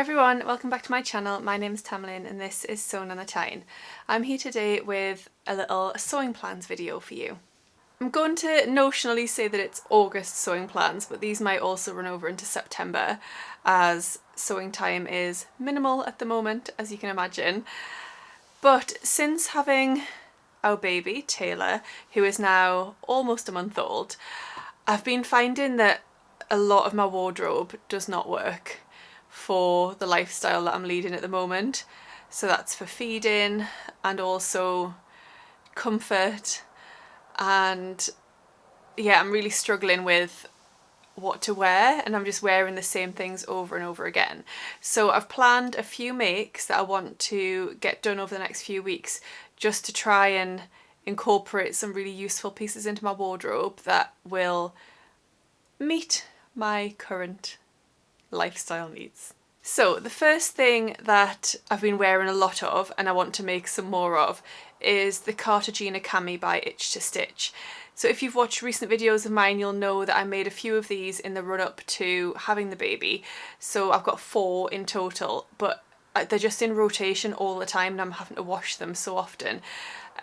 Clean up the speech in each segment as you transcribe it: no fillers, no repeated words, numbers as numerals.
everyone, welcome back to my channel. My name is Tamlyn and this is Sewn on the Tyne. I'm here today with a little sewing plans video for you. I'm going to notionally say that it's August sewing plans, but these might also run over into September as sewing time is minimal at the moment, as you can imagine. But since having our baby, Taylor, who is now almost a month old, I've been finding that a lot of my wardrobe does not work for the lifestyle that I'm leading at the moment. So that's for feeding and also comfort, and yeah, I'm really struggling with what to wear and I'm just wearing the same things over and over again. So I've planned a few makes that I want to get done over the next few weeks just to try and incorporate some really useful pieces into my wardrobe that will meet my current lifestyle needs. So the first thing that I've been wearing a lot of and I want to make some more of is the Cartagena cami by Itch to Stitch. So if you've watched recent videos of mine, you'll know that I made a few of these in the run up to having the baby. So I've got 4 in total, but they're just in rotation all the time and I'm having to wash them so often.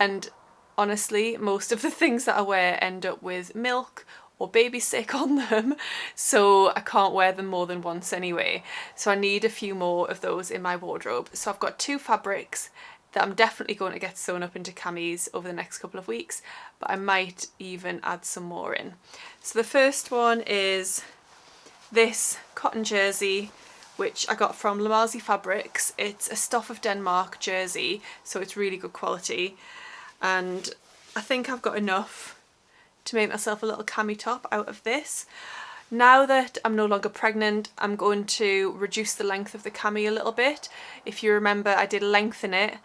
And honestly, most of the things that I wear end up with milk or baby sick on them, so I can't wear them more than once anyway. So I need a few more of those in my wardrobe. So I've got 2 fabrics that I'm definitely going to get sewn up into camis over the next couple of weeks, but I might even add some more in. So the first one is this cotton jersey, which I got from Lamazi Fabrics. It's a Stuff of Denmark jersey, so it's really good quality, and I think I've got enough to make myself a little cami top out of this. Now that I'm no longer pregnant, I'm going to reduce the length of the cami a little bit. If you remember, I did lengthen it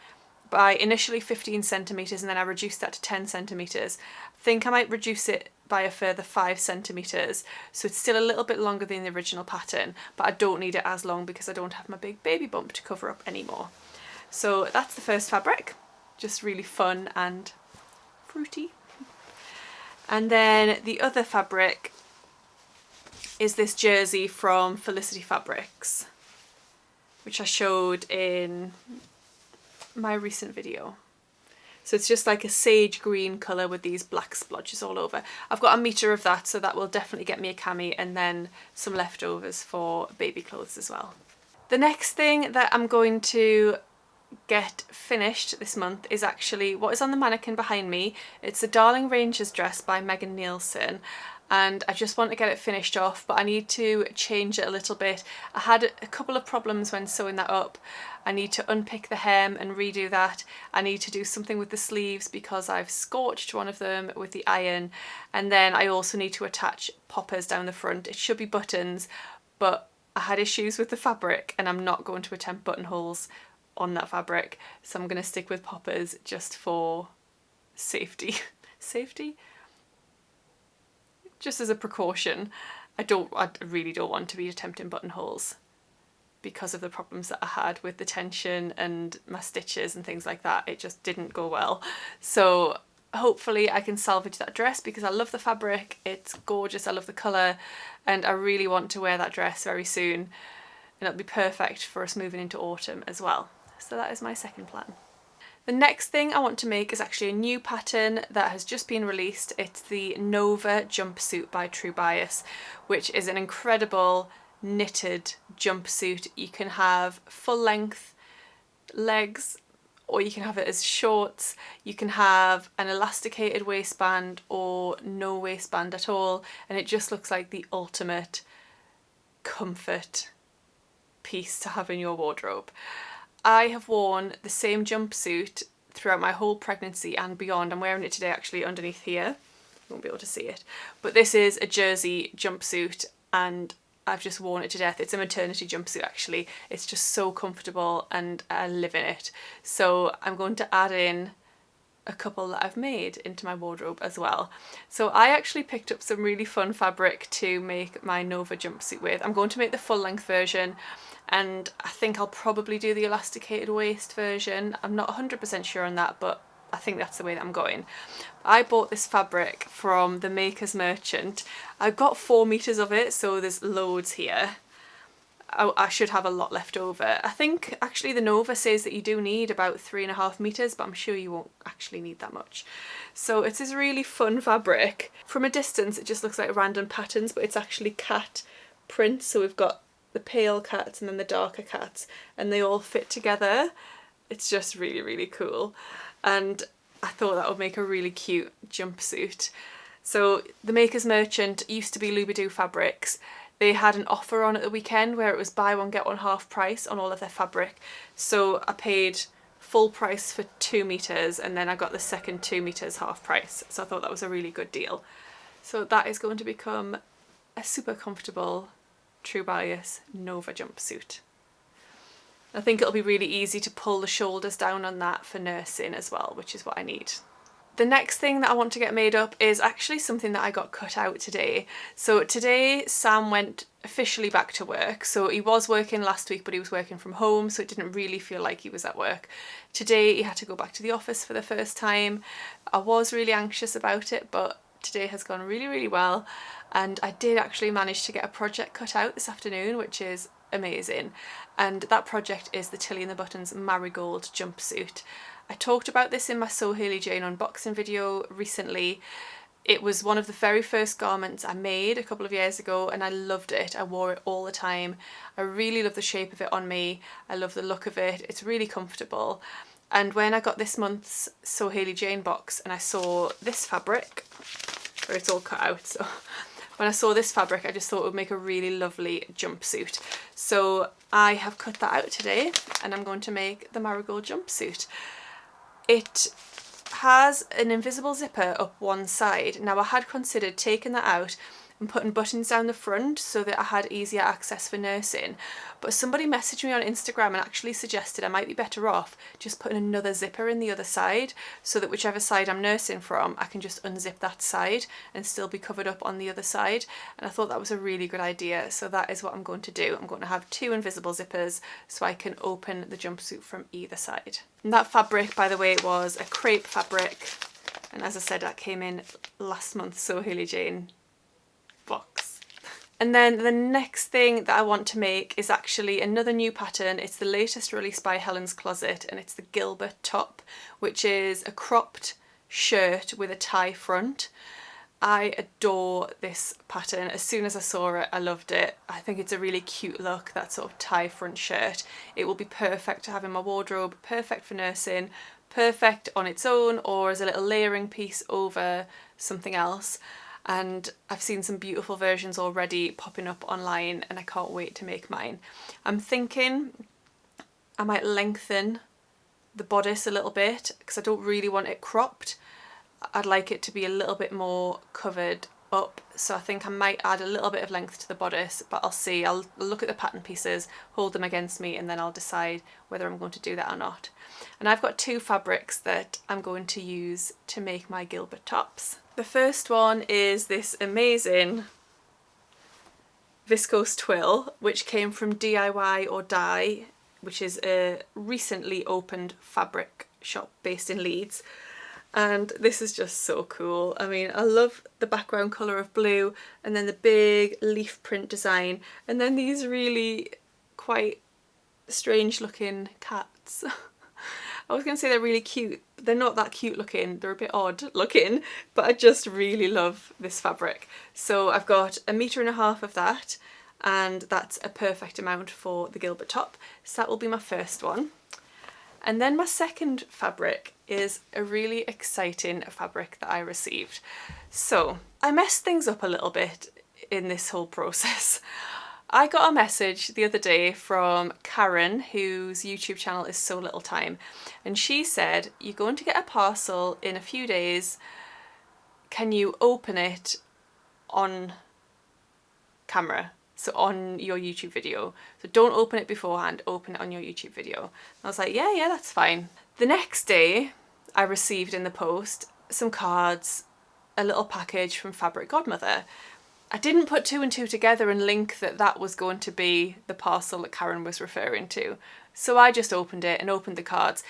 by initially 15 centimetres and then I reduced that to 10 centimetres. I think I might reduce it by a further 5 centimetres, so it's still a little bit longer than the original pattern, but I don't need it as long because I don't have my big baby bump to cover up anymore. So that's the first fabric, just really fun and fruity. And then the other fabric is this jersey from Felicity Fabrics, which I showed in my recent video. So it's just like a sage green colour with these black splotches all over. I've got a metre of that, so that will definitely get me a cami, and then some leftovers for baby clothes as well. The next thing that I'm going to get finished this month is actually what is on the mannequin behind me. It's a Darling Ranges dress by Megan Nielsen, and I just want to get it finished off, but I need to change it a little bit. I had a couple of problems when sewing that up. I need to unpick the hem and redo that. I need to do something with the sleeves because I've scorched one of them with the iron, and then I also need to attach poppers down the front. It should be buttons, but I had issues with the fabric and I'm not going to attempt buttonholes on that fabric, so I'm going to stick with poppers just for safety. Safety? Just as a precaution. I really don't want to be attempting buttonholes because of the problems that I had with the tension and my stitches and things like that. It just didn't go well. So hopefully I can salvage that dress because I love the fabric, it's gorgeous, I love the colour, and I really want to wear that dress very soon, and it'll be perfect for us moving into autumn as well. So that is my second plan. The next thing I want to make is actually a new pattern that has just been released. It's the Nova Jumpsuit by True Bias, which is an incredible knitted jumpsuit. You can have full length legs or you can have it as shorts. You can have an elasticated waistband or no waistband at all, and it just looks like the ultimate comfort piece to have in your wardrobe. I have worn the same jumpsuit throughout my whole pregnancy and beyond. I'm wearing it today actually underneath here. You won't be able to see it. But this is a jersey jumpsuit and I've just worn it to death. It's a maternity jumpsuit actually. It's just so comfortable and I live in it. So I'm going to add in a couple that I've made into my wardrobe as well. So I actually picked up some really fun fabric to make my Nova jumpsuit with. I'm going to make the full length version, and I think I'll probably do the elasticated waist version. I'm not 100% sure on that, but I think that's the way that I'm going. I bought this fabric from the Maker's Merchant. I got 4 meters of it, so there's loads here. I should have a lot left over. I think actually the Nova says that you do need about 3.5 meters, but I'm sure you won't actually need that much. So it's this really fun fabric. From a distance it just looks like random patterns, but it's actually cat prints. So we've got the pale cats and then the darker cats, and they all fit together. It's just really, really cool. And I thought that would make a really cute jumpsuit. So the Maker's Merchant used to be Lubidoo Fabrics. They had an offer on at the weekend where it was buy one get one half price on all of their fabric. So I paid full price for 2 meters, and then I got the second 2 meters half price. So I thought that was a really good deal. So that is going to become a super comfortable True Bias Nova jumpsuit. I think it'll be really easy to pull the shoulders down on that for nursing as well, which is what I need. The next thing that I want to get made up is actually something that I got cut out today. So today Sam went officially back to work. So he was working last week, but he was working from home, so it didn't really feel like he was at work. Today he had to go back to the office for the first time. I was really anxious about it, but today has gone really, really well. And I did actually manage to get a project cut out this afternoon, which is amazing. And that project is the Tilly and the Buttons Marigold Jumpsuit. I talked about this in my So Hayley Jane unboxing video recently. It was one of the very first garments I made a couple of years ago, and I loved it. I wore it all the time. I really love the shape of it on me. I love the look of it. It's really comfortable. And when I got this month's So Hayley Jane box and I saw this fabric, where it's all cut out, so when I saw this fabric I just thought it would make a really lovely jumpsuit. So I have cut that out today and I'm going to make the Marigold jumpsuit. It has an invisible zipper up one side. Now I had considered taking that out and putting buttons down the front so that I had easier access for nursing, but somebody messaged me on Instagram and actually suggested I might be better off just putting another zipper in the other side, so that whichever side I'm nursing from I can just unzip that side and still be covered up on the other side. And I thought that was a really good idea, so that is what I'm going to do. I'm going to have 2 invisible zippers so I can open the jumpsuit from either side. And that fabric, by the way, was a crepe fabric, and as I said, that came in last month's So Hayley Jane box. And then the next thing that I want to make is actually another new pattern. It's the latest release by Helen's Closet, and it's the Gilbert top, which is a cropped shirt with a tie front. I adore this pattern. As soon as I saw it, I loved it. I think it's a really cute look, that sort of tie front shirt. It will be perfect to have in my wardrobe, perfect for nursing, perfect on its own or as a little layering piece over something else. And I've seen some beautiful versions already popping up online and I can't wait to make mine. I'm thinking I might lengthen the bodice a little bit because I don't really want it cropped. I'd like it to be a little bit more covered up, so I think I might add a little bit of length to the bodice, but I'll see. I'll look at the pattern pieces, hold them against me, and then I'll decide whether I'm going to do that or not. And I've got 2 fabrics that I'm going to use to make my Gilbert tops. The first one is this amazing viscose twill, which came from DIY or Dye, which is a recently opened fabric shop based in Leeds. And this is just so cool. I mean, I love the background colour of blue and then the big leaf print design and then these really quite strange looking cats. I was going to say they're really cute, but they're not that cute looking. They're a bit odd looking, but I just really love this fabric. So I've got 1.5 meters of that, and that's a perfect amount for the Gilbert top. So that will be my first one. And then my second fabric is a really exciting fabric that I received. So I messed things up a little bit in this whole process. I got a message the other day from Karen, whose YouTube channel is So Little Time, and she said, "You're going to get a parcel in a few days. Can you open it on camera? So on your YouTube video. So don't open it beforehand, open it on your YouTube video." And I was like, yeah, that's fine. The next day I received in the post some cards, a little package from Fabric Godmother. I didn't put 2 and 2 together and link that that was going to be the parcel that Karen was referring to. So I just opened it and opened the cards.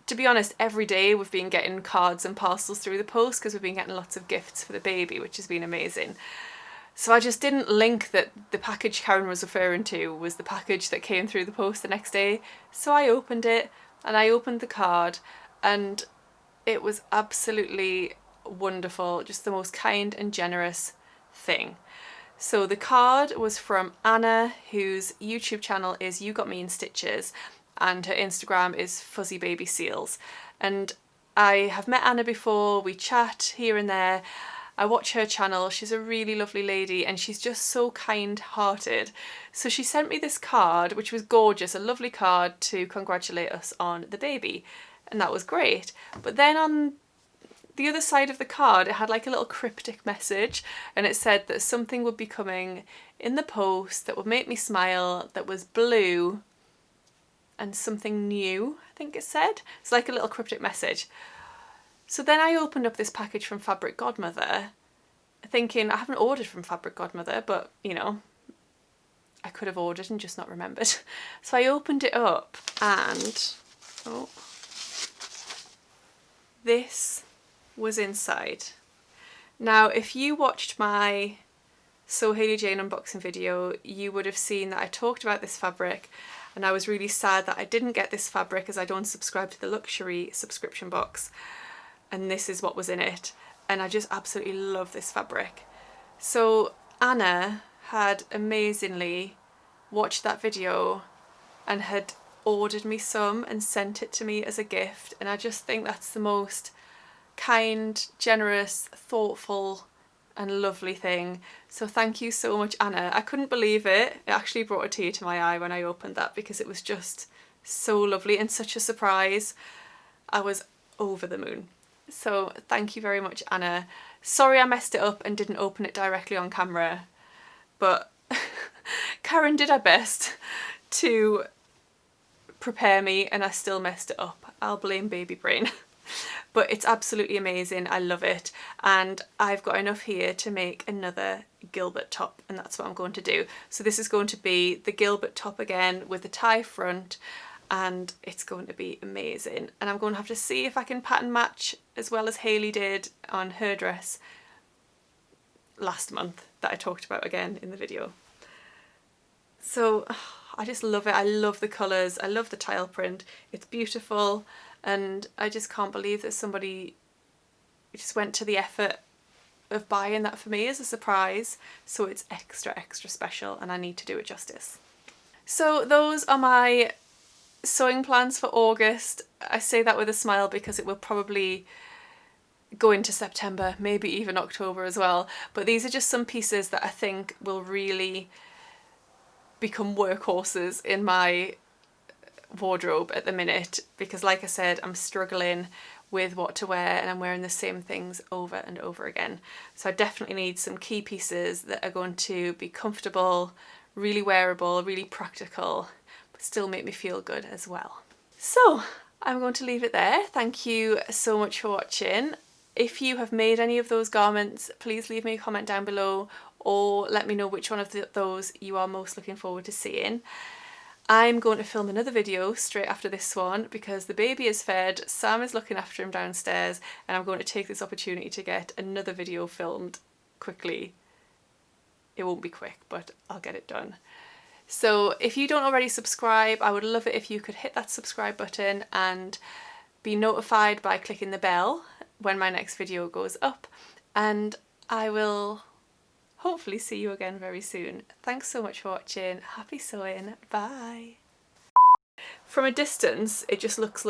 To be honest, every day we've been getting cards and parcels through the post because we've been getting lots of gifts for the baby, which has been amazing. So I just didn't link that the package Karen was referring to was the package that came through the post the next day. So I opened it, and I opened the card, and it was absolutely wonderful, just the most kind and generous thing. So the card was from Anna, whose YouTube channel is You Got Me in Stitches, and her Instagram is Fuzzy Baby Seals. And I have met Anna before, we chat here and there. I watch her channel, she's a really lovely lady, and she's just so kind-hearted. So she sent me this card, which was gorgeous, a lovely card to congratulate us on the baby, and that was great. But then on the other side of the card, it had like a little cryptic message, and it said that something would be coming in the post that would make me smile, that was blue and something new, I think it said. It's like a little cryptic message. So then I opened up this package from Fabric Godmother, thinking I haven't ordered from Fabric Godmother, but you know, I could have ordered and just not remembered. So I opened it up, and oh, this was inside. Now, if you watched my So Hayley Jane unboxing video, you would have seen that I talked about this fabric, and I was really sad that I didn't get this fabric as I don't subscribe to the luxury subscription box. And this is what was in it, and I just absolutely love this fabric. So Anna had amazingly watched that video and had ordered me some and sent it to me as a gift, and I just think that's the most kind, generous, thoughtful and lovely thing. So thank you so much, Anna. I couldn't believe it. It actually brought a tear to my eye when I opened that, because it was just so lovely and such a surprise. I was over the moon. So thank you very much, Anna. Sorry I messed it up and didn't open it directly on camera, but Karen did her best to prepare me and I still messed it up. I'll blame baby brain. But it's absolutely amazing. I love it, and I've got enough here to make another Gilbert top, and that's what I'm going to do. So this is going to be the Gilbert top again with the tie front, and it's going to be amazing. And I'm going to have to see if I can pattern match as well as Hayley did on her dress last month that I talked about again in the video. So I just love it. I love the colours, I love the tile print, it's beautiful, and I just can't believe that somebody just went to the effort of buying that for me as a surprise. So it's extra special, and I need to do it justice. So those are my sewing plans for August. I say that with a smile because it will probably go into September, maybe even October as well. But these are just some pieces that I think will really become workhorses in my wardrobe at the minute, because like I said, I'm struggling with what to wear and I'm wearing the same things over and over again. So I definitely need some key pieces that are going to be comfortable, really wearable, really practical, but still make me feel good as well. So I'm going to leave it there. Thank you so much for watching. If you have made any of those garments, please leave me a comment down below, or let me know which one of those you are most looking forward to seeing. I'm going to film another video straight after this one because the baby is fed, Sam is looking after him downstairs, and I'm going to take this opportunity to get another video filmed quickly. It won't be quick, but I'll get it done. So if you don't already subscribe, I would love it if you could hit that subscribe button and be notified by clicking the bell when my next video goes up, and I will hopefully see you again very soon. Thanks so much for watching. Happy sewing. Bye. From a distance, it just looks